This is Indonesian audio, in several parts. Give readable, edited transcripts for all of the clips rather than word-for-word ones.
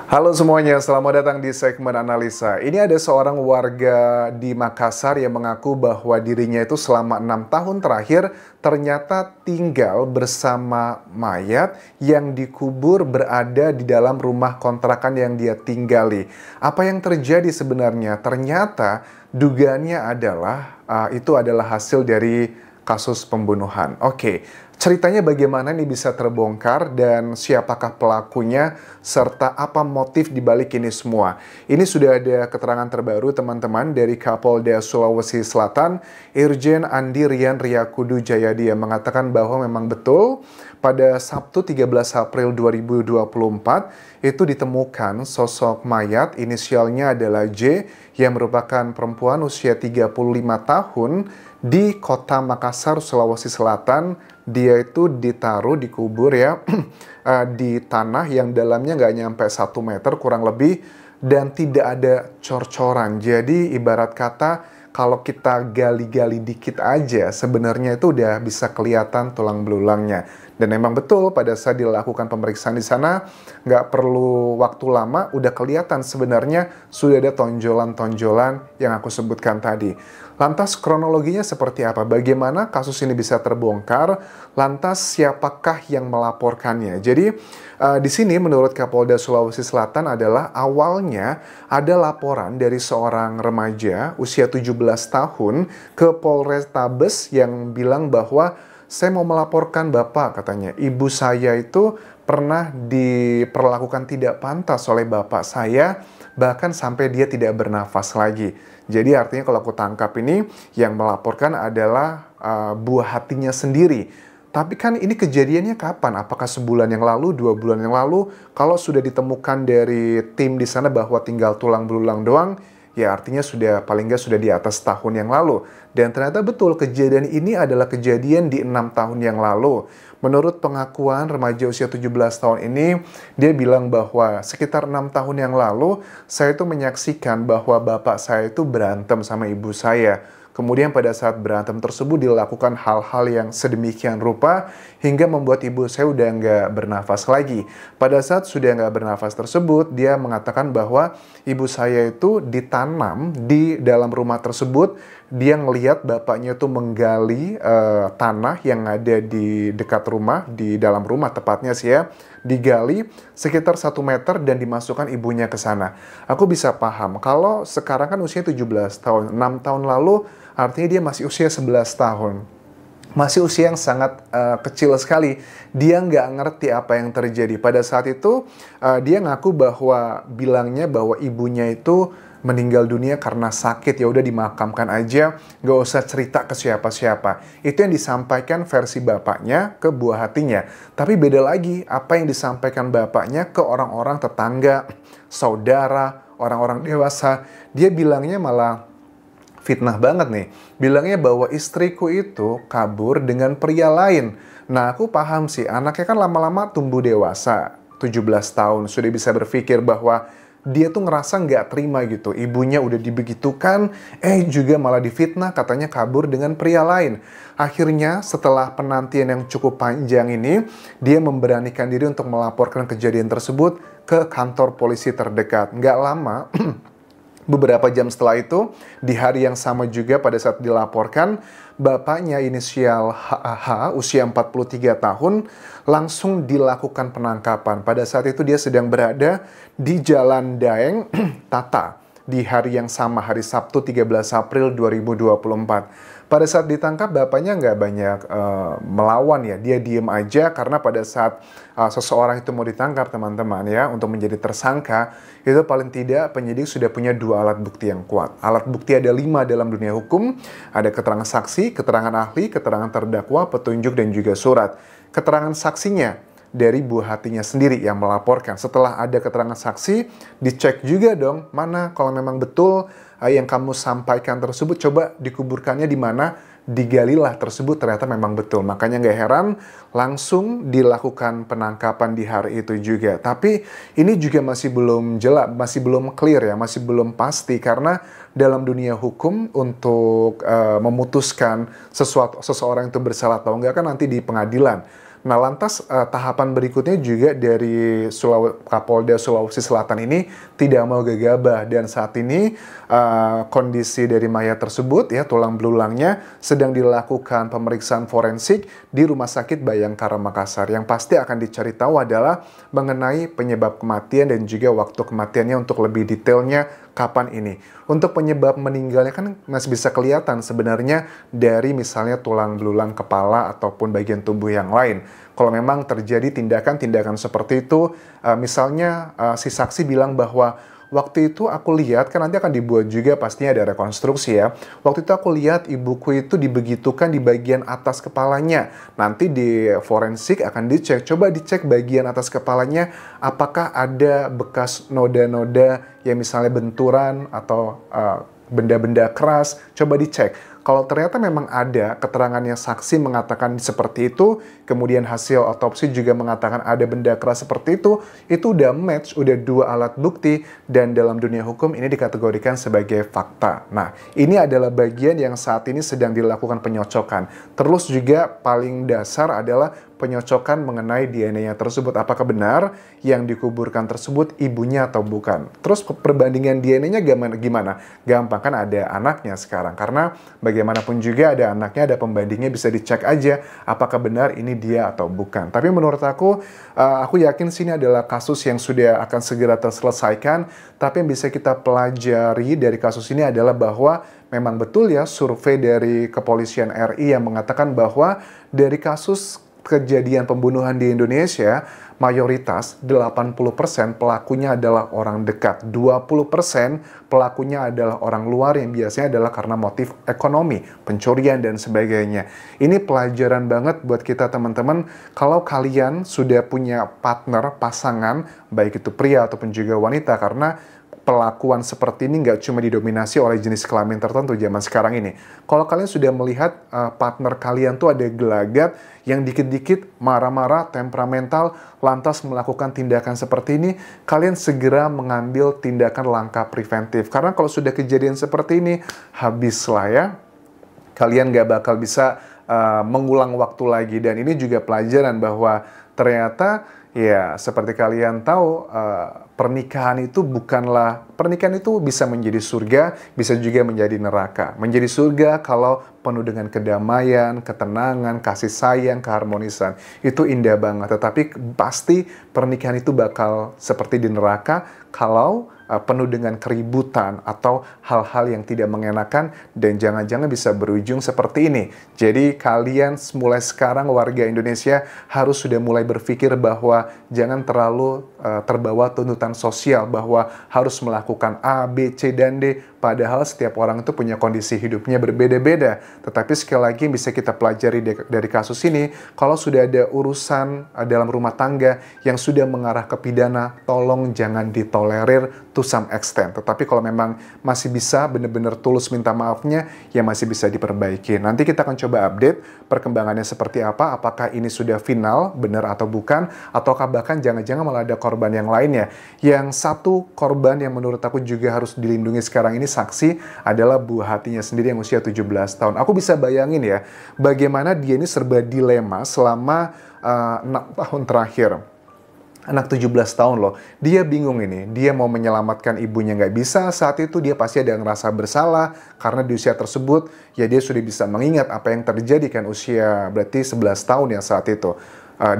Halo semuanya, selamat datang di segmen analisa. Ini ada seorang warga di Makassar yang mengaku bahwa dirinya itu selama 6 tahun terakhir ternyata tinggal bersama mayat yang dikubur berada di dalam rumah kontrakan yang dia tinggali. Apa yang terjadi sebenarnya? Ternyata dugaannya adalah itu adalah hasil dari kasus pembunuhan. Oke, ceritanya bagaimana ini bisa terbongkar dan siapakah pelakunya serta apa motif dibalik ini semua. Ini sudah ada keterangan terbaru teman-teman dari Kapolda Sulawesi Selatan, Irjen Andi Rian Riyakudu Jayadi yang mengatakan bahwa memang betul pada Sabtu 13 April 2024 itu ditemukan sosok mayat inisialnya adalah J yang merupakan perempuan usia 35 tahun di kota Makassar, Sulawesi Selatan. Dia itu ditaruh, dikubur ya, di tanah yang dalamnya nggak nyampe 1 meter kurang lebih, dan tidak ada cor-coran. Jadi ibarat kata, kalau kita gali-gali dikit aja, sebenarnya itu udah bisa kelihatan tulang belulangnya. Dan memang betul pada saat dilakukan pemeriksaan di sana, nggak perlu waktu lama, udah kelihatan sebenarnya sudah ada tonjolan-tonjolan yang aku sebutkan tadi. Lantas kronologinya seperti apa? Bagaimana kasus ini bisa terbongkar? Lantas siapakah yang melaporkannya? Jadi di sini menurut Kapolda Sulawesi Selatan adalah awalnya ada laporan dari seorang remaja usia 17 tahun ke Polrestabes yang bilang bahwa saya mau melaporkan Bapak, katanya. Ibu saya itu pernah diperlakukan tidak pantas oleh bapak saya, bahkan sampai dia tidak bernafas lagi. Jadi artinya kalau aku tangkap ini, yang melaporkan adalah buah hatinya sendiri. Tapi kan ini kejadiannya kapan? Apakah sebulan yang lalu, 2 bulan yang lalu? Kalau sudah ditemukan dari tim di sana bahwa tinggal tulang belulang doang, ya artinya sudah paling nggak sudah di atas tahun yang lalu. Dan ternyata betul kejadian ini adalah kejadian di 6 tahun yang lalu. Menurut pengakuan remaja usia 17 tahun ini, dia bilang bahwa sekitar 6 tahun yang lalu, saya itu menyaksikan bahwa bapak saya itu berantem sama ibu saya. Kemudian pada saat berantem tersebut dilakukan hal-hal yang sedemikian rupa hingga membuat ibu saya udah nggak bernafas lagi. Pada saat sudah nggak bernafas tersebut, dia mengatakan bahwa ibu saya itu ditanam di dalam rumah tersebut. Dia ngelihat bapaknya itu menggali tanah yang ada di dekat rumah, di dalam rumah tepatnya sih ya, digali sekitar 1 meter dan dimasukkan ibunya ke sana. Aku bisa paham, kalau sekarang kan usia 17 tahun, 6 tahun lalu artinya dia masih usia 11 tahun. Masih usia yang sangat kecil sekali. Dia nggak ngerti apa yang terjadi. Pada saat itu, dia ngaku bahwa bilangnya bahwa ibunya itu meninggal dunia karena sakit, ya udah dimakamkan aja, nggak usah cerita ke siapa-siapa. Itu yang disampaikan versi bapaknya ke buah hatinya. Tapi beda lagi, apa yang disampaikan bapaknya ke orang-orang tetangga, saudara, orang-orang dewasa. Dia bilangnya malah fitnah banget nih. Bilangnya bahwa istriku itu kabur dengan pria lain. Nah, aku paham sih, anaknya kan lama-lama tumbuh dewasa. 17 tahun, sudah bisa berpikir bahwa dia tuh ngerasa nggak terima gitu. Ibunya udah dibegitukan, juga malah difitnah, katanya kabur dengan pria lain. Akhirnya setelah penantian yang cukup panjang ini, dia memberanikan diri untuk melaporkan kejadian tersebut ke kantor polisi terdekat. Nggak lama, beberapa jam setelah itu, di hari yang sama juga pada saat dilaporkan, bapaknya inisial HAH, usia 43 tahun, langsung dilakukan penangkapan. Pada saat itu dia sedang berada di Jalan Daeng, Tata, di hari yang sama, hari Sabtu 13 April 2024. Pada saat ditangkap, bapaknya nggak banyak melawan ya, dia diem aja karena pada saat seseorang itu mau ditangkap teman-teman ya, untuk menjadi tersangka, itu paling tidak penyidik sudah punya 2 alat bukti yang kuat. Alat bukti ada 5 dalam dunia hukum, ada keterangan saksi, keterangan ahli, keterangan terdakwa, petunjuk, dan juga surat. Keterangan saksinya dari buah hatinya sendiri yang melaporkan. Setelah ada keterangan saksi, dicek juga dong, mana kalau memang betul yang kamu sampaikan tersebut, coba dikuburkannya di mana, digalilah tersebut, ternyata memang betul. Makanya nggak heran langsung dilakukan penangkapan di hari itu juga. Tapi ini juga masih belum jelas, masih belum clear ya, masih belum pasti, karena dalam dunia hukum untuk memutuskan seseorang itu bersalah atau enggak kan nanti di pengadilan. Nah, lantas tahapan berikutnya juga dari Kapolda Sulawesi Selatan ini tidak mau gegabah, dan saat ini kondisi dari mayat tersebut ya, tulang belulangnya sedang dilakukan pemeriksaan forensik di Rumah Sakit Bayangkara Makassar. Yang pasti akan dicari tahu adalah mengenai penyebab kematian dan juga waktu kematiannya untuk lebih detailnya kapan ini. Untuk penyebab meninggalnya kan masih bisa kelihatan sebenarnya dari misalnya tulang belulang kepala ataupun bagian tubuh yang lain. Kalau memang terjadi tindakan-tindakan seperti itu, misalnya si saksi bilang bahwa waktu itu aku lihat, kan nanti akan dibuat juga pastinya ada rekonstruksi ya. Waktu itu aku lihat ibuku itu dibegitukan di bagian atas kepalanya. Nanti di forensik akan dicek, coba dicek bagian atas kepalanya apakah ada bekas noda-noda yang misalnya benturan atau benda-benda keras, coba dicek. Kalau ternyata memang ada keterangannya saksi mengatakan seperti itu, kemudian hasil otopsi juga mengatakan ada benda keras seperti itu udah match, udah dua alat bukti, dan dalam dunia hukum ini dikategorikan sebagai fakta. Nah, ini adalah bagian yang saat ini sedang dilakukan penyocokan. Terus juga paling dasar adalah penyocokan mengenai DNA-nya tersebut. Apakah benar yang dikuburkan tersebut ibunya atau bukan? Terus perbandingan DNA-nya gimana? Gampang, kan ada anaknya sekarang. Karena bagaimanapun juga ada anaknya, ada pembandingnya, bisa dicek aja apakah benar ini dia atau bukan. Tapi menurut aku yakin sini adalah kasus yang sudah akan segera terselesaikan. Tapi yang bisa kita pelajari dari kasus ini adalah bahwa memang betul ya survei dari Kepolisian RI yang mengatakan bahwa dari kasus kejadian pembunuhan di Indonesia, mayoritas 80% pelakunya adalah orang dekat, 20% pelakunya adalah orang luar yang biasanya adalah karena motif ekonomi, pencurian dan sebagainya. Ini pelajaran banget buat kita teman-teman, kalau kalian sudah punya partner, pasangan, baik itu pria ataupun juga wanita, karena perlakuan seperti ini nggak cuma didominasi oleh jenis kelamin tertentu zaman sekarang ini. Kalau kalian sudah melihat partner kalian tuh ada gelagat, yang dikit-dikit marah-marah, temperamental, lantas melakukan tindakan seperti ini, kalian segera mengambil tindakan langkah preventif. Karena kalau sudah kejadian seperti ini, habislah ya. Kalian nggak bakal bisa mengulang waktu lagi. Dan ini juga pelajaran bahwa ternyata ya, seperti kalian tahu, pernikahan itu bisa menjadi surga, bisa juga menjadi neraka. Menjadi surga kalau penuh dengan kedamaian, ketenangan, kasih sayang, keharmonisan. Itu indah banget. Tetapi pasti pernikahan itu bakal seperti di neraka kalau penuh dengan keributan atau hal-hal yang tidak mengenakan, dan jangan-jangan bisa berujung seperti ini. Jadi kalian mulai sekarang warga Indonesia harus sudah mulai berpikir bahwa jangan terlalu terbawa tuntutan sosial bahwa harus melakukan A, B, C, dan D. Padahal setiap orang itu punya kondisi hidupnya berbeda-beda. Tetapi sekali lagi bisa kita pelajari dari kasus ini, kalau sudah ada urusan dalam rumah tangga yang sudah mengarah ke pidana, tolong jangan ditolerir to some extent. Tetapi kalau memang masih bisa benar-benar tulus minta maafnya, ya masih bisa diperbaiki. Nanti kita akan coba update perkembangannya seperti apa, apakah ini sudah final, benar atau bukan, ataukah bahkan jangan-jangan malah ada korban yang lainnya. Yang satu korban yang menurut aku juga harus dilindungi sekarang ini saksi adalah buah hatinya sendiri yang usia 17 tahun. Aku bisa bayangin ya, bagaimana dia ini serba dilema selama 6 tahun terakhir. Anak 17 tahun loh, dia bingung ini, dia mau menyelamatkan ibunya nggak bisa, saat itu dia pasti ada ngerasa bersalah, karena di usia tersebut, ya dia sudah bisa mengingat apa yang terjadi kan, usia berarti 11 tahun ya saat itu.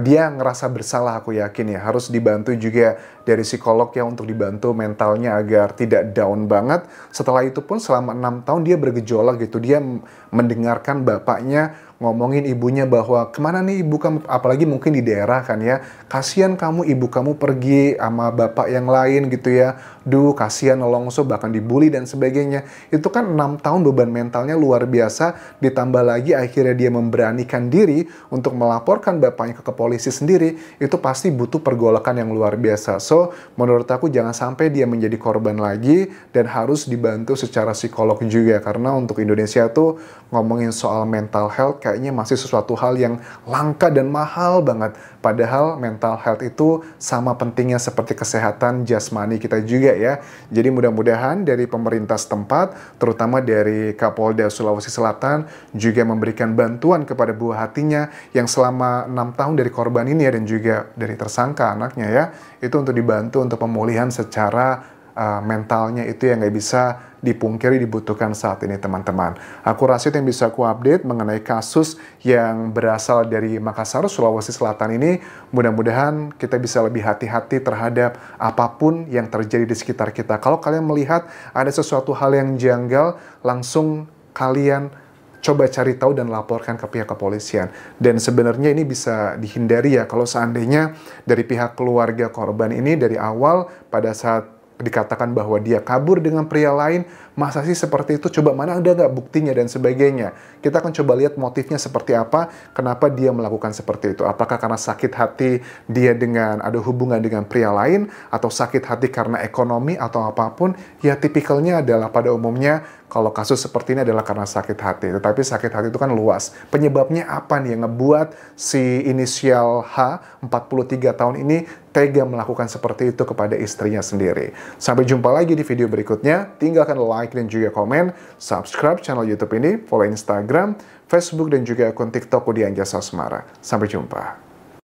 Dia ngerasa bersalah, aku yakin ya, harus dibantu juga dari psikolog ya untuk dibantu mentalnya agar tidak down banget. Setelah itu pun selama 6 tahun dia bergejolak gitu, dia mendengarkan bapaknya ngomongin ibunya bahwa kemana nih ibu kamu, apalagi mungkin di daerah kan ya, kasihan kamu, ibu kamu pergi sama bapak yang lain gitu ya, duh kasihan nolongso, bahkan dibully dan sebagainya. Itu kan 6 tahun beban mentalnya luar biasa, ditambah lagi akhirnya dia memberanikan diri untuk melaporkan bapaknya ke polisi sendiri, itu pasti butuh pergolakan yang luar biasa. So So, menurut aku jangan sampai dia menjadi korban lagi dan harus dibantu secara psikolog juga. Karena untuk Indonesia tuh ngomongin soal mental health kayaknya masih sesuatu hal yang langka dan mahal banget. Padahal mental health itu sama pentingnya seperti kesehatan jasmani kita juga ya. Jadi mudah-mudahan dari pemerintah setempat, terutama dari Kapolda Sulawesi Selatan, juga memberikan bantuan kepada buah hatinya yang selama 6 tahun dari korban ini ya, dan juga dari tersangka anaknya ya, itu untuk dibantu untuk pemulihan secara mentalnya itu yang nggak bisa dipungkiri dibutuhkan saat ini teman-teman. Aku rasa itu yang bisa aku update mengenai kasus yang berasal dari Makassar, Sulawesi Selatan ini. Mudah-mudahan kita bisa lebih hati-hati terhadap apapun yang terjadi di sekitar kita. Kalau kalian melihat ada sesuatu hal yang janggal, langsung kalian coba cari tahu dan laporkan ke pihak kepolisian. Dan sebenarnya ini bisa dihindari ya kalau seandainya dari pihak keluarga korban ini dari awal pada saat dikatakan bahwa dia kabur dengan pria lain, masa sih seperti itu? Coba mana ada nggak buktinya dan sebagainya. Kita akan coba lihat motifnya seperti apa, kenapa dia melakukan seperti itu. Apakah karena sakit hati dia dengan ada hubungan dengan pria lain, atau sakit hati karena ekonomi atau apapun. Ya tipikalnya adalah pada umumnya kalau kasus seperti ini adalah karena sakit hati. Tetapi sakit hati itu kan luas. Penyebabnya apa nih yang ngebuat si inisial H, 43 tahun ini, tega melakukan seperti itu kepada istrinya sendiri. Sampai jumpa lagi di video berikutnya. Tinggalkan like dan juga komen. Subscribe channel YouTube ini. Follow Instagram, Facebook, dan juga akun TikTok Udi Anjasa Asmara. Sampai jumpa.